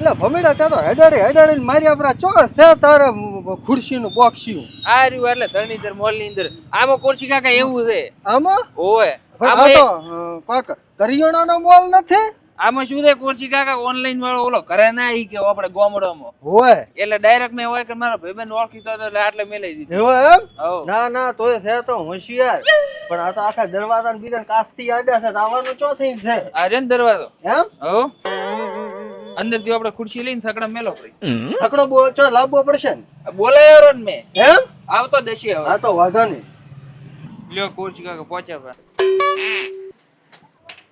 એટલે ભમેડા ત્યાં તો હેડાડી મારી આપણા ચો છે તારે ખુરશીનું બોક્સિયું આ રહ્યું એટલે ધરણીધર મોલ ની અંદર આમાં ખુરશી કાકા એવું છે આમાં ઓય આ તો કોક કરિયાણાનો મોલ નથી આમાં શું છે ખુરશી કાકા ઓનલાઈન વાળો ઓલો કરે ના ઈ કે આપણે ગોમડામાં હોય એટલે ડાયરેક્ટ મેં હોય કે મારા ભાઈબંધ ઓળખીતો હતો એટલે આટલે મેલાઈ દીધી એવો એમ હઉ ના ના તોય છે તો હોશિયાર પણ આ તો આખા દરવાજા ને બીજા કાસ્તી આડ્યા છે આવવાનું ચોથી છે આ રે ને દરવાજો એમ હો અંદર થી આપણે ખુરશી લઈને થકડા મેલો પડી થકડો ચો લાવવો પડશે ને બોલાયો રો ને મેં એમ આવતો દશી હવે આ તો વાઘા નહીં લ્યો ખુરશી કાકા પહોંચ્યા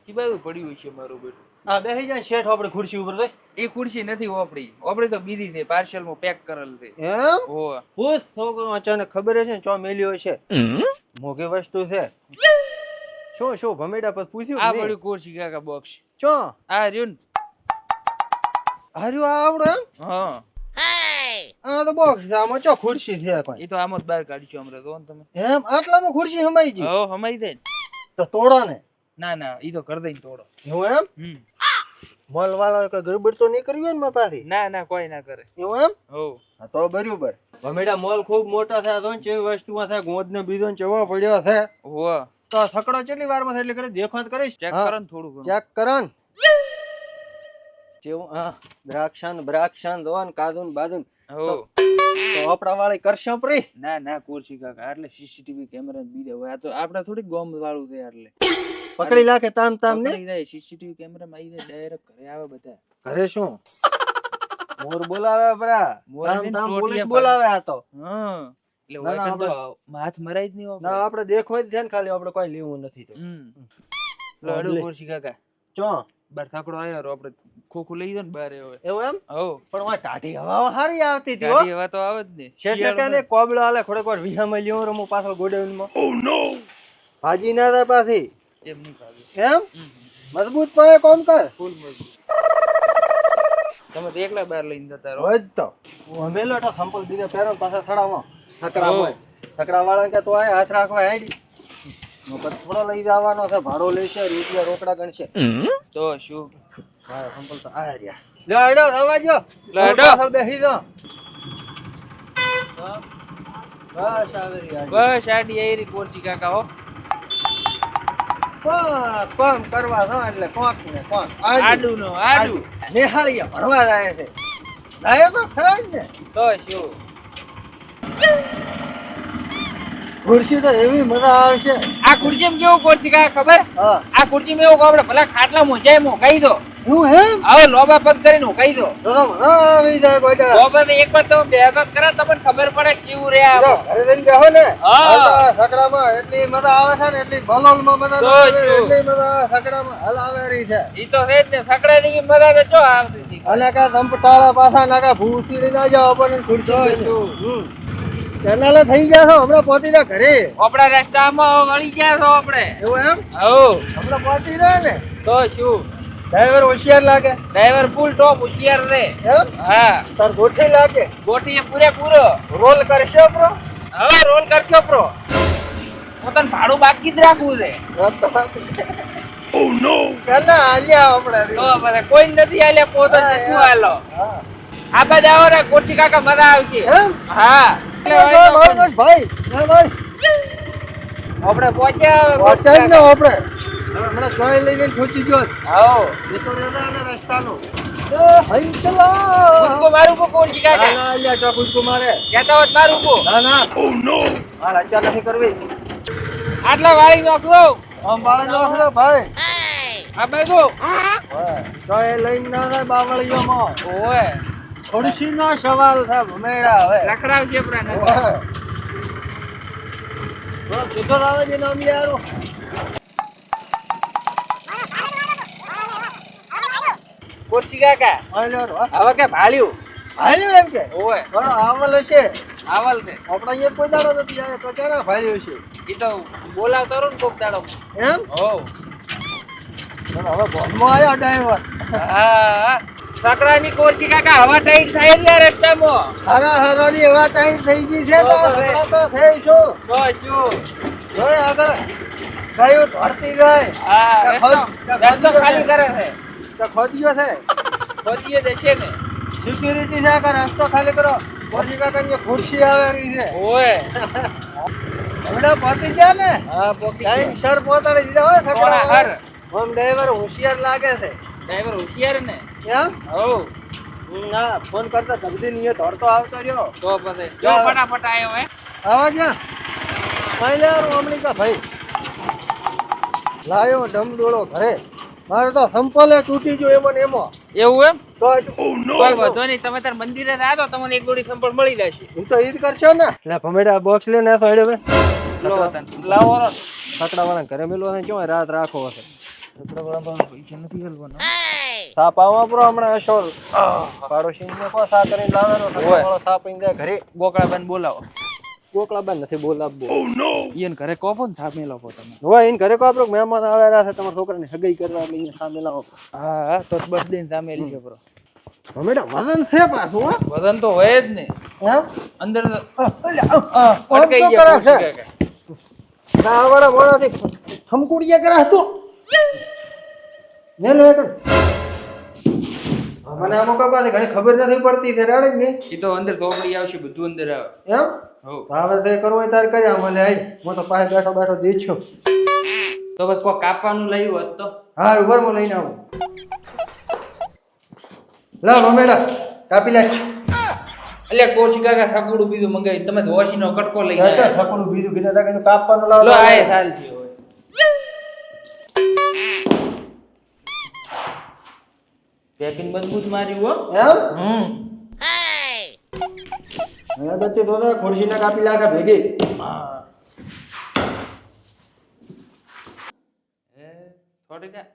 કી બાજુ પડ્યું છે મારું બેટું આ બેહી જાય શેઠ આપણે ખુરશી ઉપર તો એ ખુરશી નથી ઓપડી તો બીજી છે પાર્સલ માં પેક કરેલ છે એમ હો પૂછ છોકરો અચાનક ખબર છે ને ચો મેલ્યો છે મોઘી વસ્તુ છે શું ભમેડા પર પૂછ્યું આ કે નહીં? પડ્યું ખુરશી કાકા બોક્સ ચો આ રહ્યું હાર્યું આ આવડે એમ ને હા આ તો બોક્સ છે આમાં ચો ખુરશી છે કોઈ એ તો આમ જ બહાર કાઢ્યું હમણાં જો ને તમે એમ આટલામાં ખુરશી હમાઈ ગઈ હો હમાઈ દે ને. તો તોડા ને ના ના ઈ તો કર દઈને તોડો એવું એમ મોલ વાળા કઈ ગડબડ તો નહીં કર્યું ને મારી પાસે ના ના કોઈ ના કરે એવું એમ હો હા તો બરાબર ભમેડા મોલ ખૂબ મોટા છે તો ચેવી વસ્તુમાં છે ગોદ ને બીજો ચેવો પડ્યો છે હો તો થકડો કેટલી વારમાં થાય એટલે કરી દેખો તો કરીશ ચેક કરો ને થોડું ઘણું ચેક કરન જેવું હા દ્રાક્ષાન દોન કાદુન બાદુન હો તો આપડા વાળી કરશે પ્રી ના ના ખુરશી કાકા એટલે સીસીટીવી કેમેરા બીજા હોય આ તો આપણે થોડી ગોમ વાળું છે એટલે પકડી લાગે તામ તામ ને પકડી જાય સીસીટીવી કેમેરામાં આવી જાય ડાયરેક્ટ ઘરે આવે બધા ઘરે શું મોર બોલાવે પરા મોર તામ નહીં, તામ ટોટિયા પોલીસ પર. બોલાવે આ તો હા એટલે ના, ના, હોય તો માથ મરાય જ નહીં હોય ના આપણે દેખો જ છે ને ખાલી આપણે કોઈ લેવું નથી તો લો અડું ખુરશી કાકા ચો બાર થાકડો આયો રો આપણે ખોખું લઈ જાવ ને બારે હવે એવું એમ હો પણ વા ટાટી હવા હારી આવતી હતી હો ગાડી હવા તો આવે જ ને શેઠને કહે ને કોબળો આલે થોડીક વાર વિહામાં લ્યો રમો પાછળ ગોડાઉનમાં ઓ નો ભાજી ના થાય પાછી એમ નહીં ખાવી એમ મજબૂત પાયે કોમ કર ફૂલ મજબૂત તમે તો એકલા બાર લઈને જતા રહો હોય જ તો હું હમેલો તો સંપલ બીજો પહેરો ને પાછા થડામાં થકડા હોય થકડા વાળા કે તો આય હાથ રાખવા આઈ નોકર થોડો લઈ જવાનો છે ભાડો લેશે રૂપિયા રોકડા ગણશે તો શું હા સંપલ તો આયા રહ્યા લ્યો આડો આવાજો લે આડો. પાછળ બેસી જા બસ આવી રહ્યા બસ આડી આયરી ખુરશી કાકા હો કોમ કરવા દો એટલે કોક ને કોક આડું નો આડું નિહાળીયા ભણવા જાય છે જાય તો ખરા જ ને તો શું ખુરશી તો એવી મજા આવશે આ ખુરશીમાં કેવું ખુરશી કાકા ખબર હા આ ખુરશીમાં એવું કે આપણે ભલા ખાટલા મોજાય મોકાઈ દો એવું હેમ આવો લોબા પગ કરીને ઉકાઈ દો તો મજા આવી જાય ગોડા લોબા ને એકવાર તમે બેહો કરે તમને ખબર પડે કેવું રે આ જો ઘરે જઈને બેહો ને હા. આ સકડામાં એટલી મજા આવે છે ને એટલી બલોલમાં મજા તો ના આવે શું? એટલી મજા સકડામાં હલાવે રહી છે ઈ તો છે જ ને સકડાની બી મજા તો જો આવતી હતી અને કા સંપટાળા પાછા નાકા ભૂસીડી ના જાવ આપણને ખુરશી તો બેસીને. શું ચેનલે થઈ ગયા છો હમણાં પહોંચી જાય ઘરે આપણા રસ્તામાં વળી ગયા છો આપણે એવું એમ હો હમણાં પહોંચી જાય ને તો શું ડ્રાઈવર હોશિયાર લાગે ડ્રાઈવર ફૂલ ટોપ હોશિયાર રે એમ હા તાર ગોઠી લાગે ગોટીએ પૂરેપૂરો રોલ કરશો બ્રો હવે રોલ કરશો પ્રો પોતાનું ભાડું બાકી જ રાખવું છે ઓ નો પેલા આલ્યા આપણે તો બધા કોઈ નથી આલ્યા પોતે જ શું આલો હા આ બાજુ આવો રે ખુરશી કાકા મજા આવશે એમ હા ભાઈ હા ભાઈ આપણે પહોંચ્યા પહોંચાય ને આપણે હમણાં ચોઈ લઈને પહોંચી ગયો આવો એ તો રેડા અને રસ્તાનો હઈ ચલા કુદકો મારું કો ખુરશી કાકા ના આલ્યા ચો કુદકો મારે કહેતા હોત મારું કો ના ના ઓ નો હાલ અચ્છા નથી કરવી આટલા વાળી નાખો આમ બાળે નાખડો ભાઈ આ બાજુ ચોઈ લઈને ના થાય બાવળીઓમાં ઓય ખુરશી નો સવાલ છે ભમેડા હવે રખડાવજે પ્રા ન થોડો સીધો આવે છે નામ યારો ખુરશી કાકા આલ્યો હવે કે ભાળ્યું ભાઈ એમ કે ઓય ઘણો આવલ છે આવલ છે આપણા અહીંયા કોઈ દાડો નથી આવ્યો તો કેના ભાઈ છે ઈ તો બોલાવતો રહો ને કોક દાડો એમ હો પણ હવે ભોનમાં આવ્યો ડ્રાઈવર હા સકડાની ખુરશી કાકા હવા ટાઈટ થાય જ યાર રસ્તામાં હરા હરાની એવા ટાઈમ થઈ ગઈ છે તો તો હવે. સકડા તો થઈ શું તો શું જોઈ આગળ ગાયો ધરતી જાય હા કે રસ્તો ખોદ- કે રસ્તો ખોદ્યો ખાલી છે. કરે છે તો ખોદ્યો છે પહોંચીએ દેશે ને સિક્યુરિટી ના કર રસ્તો ખાલી કરો ખુરશી કાકા ખુરશી આવેલી છે ઓય હમણાં પહોંચી ગયા ને હા પોકી ટાઈમ સર પહોંચાડી દીધા હોય કોણા સકડા હર હોમ ડ્રાઈવર હોશિયાર લાગે છે ડ્રાઈવર હોશિયાર ને એમ હો ના ફોન કરતા જલ્દી નહીં ધોરતો આવતો રહ્યો તો પછી જો ફટાફટ આવ્યો હે આવા ગયા માયલાર ઓમણી કા ભાઈ લાયો ડમડોળો ઘરે મારે તો સંપલે તૂટી ગયો એમાં ને એમાં એવું એમ તો કોઈ વાંધો નહીં તમે તાર મંદિરે રાતો તમને એક જોડી સંપલ મળી જશે હું તો ઈદ કરશો ને એટલે ભમેડા બોક્સ લઈને તો હેડે લાવો સકડા વાળા ઘરે મેલો છે કેમ રાત રાખો હશે પૈસા નથી હલવાના સાપ આવો બ્રો હમણાં અશોર પાડોશી ને કો સા કરીને લાવેલો સકડાવાળો સાપ ઈને જાય ઘરે ગોકળાબેન બોલાવો ગોકળાબેન નથી બોલાવવો ઈયન ઘરે કોપો ને થાપ મેલો કો તમે હોય ઈને ઘરે કો આપણો મહેમાન આવેલા છે તમારા છોકરાને હગાઈ કરવા એટલે ઈને સામે લાવો હા હા તો બસ દઈને સામે લીધો બ્રો ભમેડા વજન છે પાછું હો વજન તો હોય જ ને એમ અંદર અટકાઈ ગયા ના વાળા મોણાથી થમકુડિયા કરે હતો ને લે કર મને આમો કપાથી ઘણી ખબર નથી પડતી તે રાડે ને ઈ તો અંદર ચોપડી આવશે બધું અંદર આવે એમ હો હવે તે કરવો હોય તાર કરી આમલે આઈ હું તો પાસે બેઠો બેઠો દીછો તો બસ કોઈ કાપવાનું લઈ હોત તો હા ઉપર મો લઈને આવું લા ભમેડા કાપી લે એટલે કોરસી કાકા થકુડું બીજું મંગાવી તમે ધોશીનો કટકો લઈ અચ્છા આવ્યા થકડું બીજું કીધા તા કે કાપવાનું લાવ લો આય થાલ છે હવે પેકિંગ મજબૂત માર્યું હો એમ હવે બચ્ચે તો ખુરશી ના કાપી લાગે ભેગી થોડી જા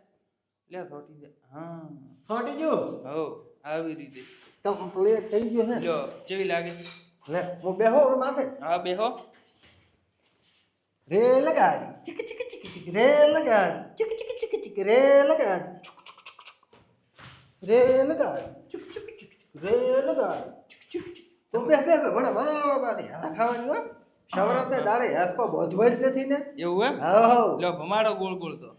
લે થોડી જા હા છોટી જો હો આવી રીતે તો કમ્પ્લીટ થઈ ગયો ને લ્યો કેવી લાગે લે હું બેહો હવે માથે હા બેહો રેલ ગાડી ચીક ચીક ચીક ચીક રેલ ગાડી ચીક ચીક ચીક ચીક રેલ ગાડી રેલ ગાડી ચીક ચીક ચીક રેલ ગાડી ચીક ચીક ચીક તો બે બડા માવા બાની આ ખાવાની હો શવરાત ને દાડે હાથ કો બોધવા જ નથી ને એવું એમ હા લ્યો ભમાડો ગોળ ગોળ તો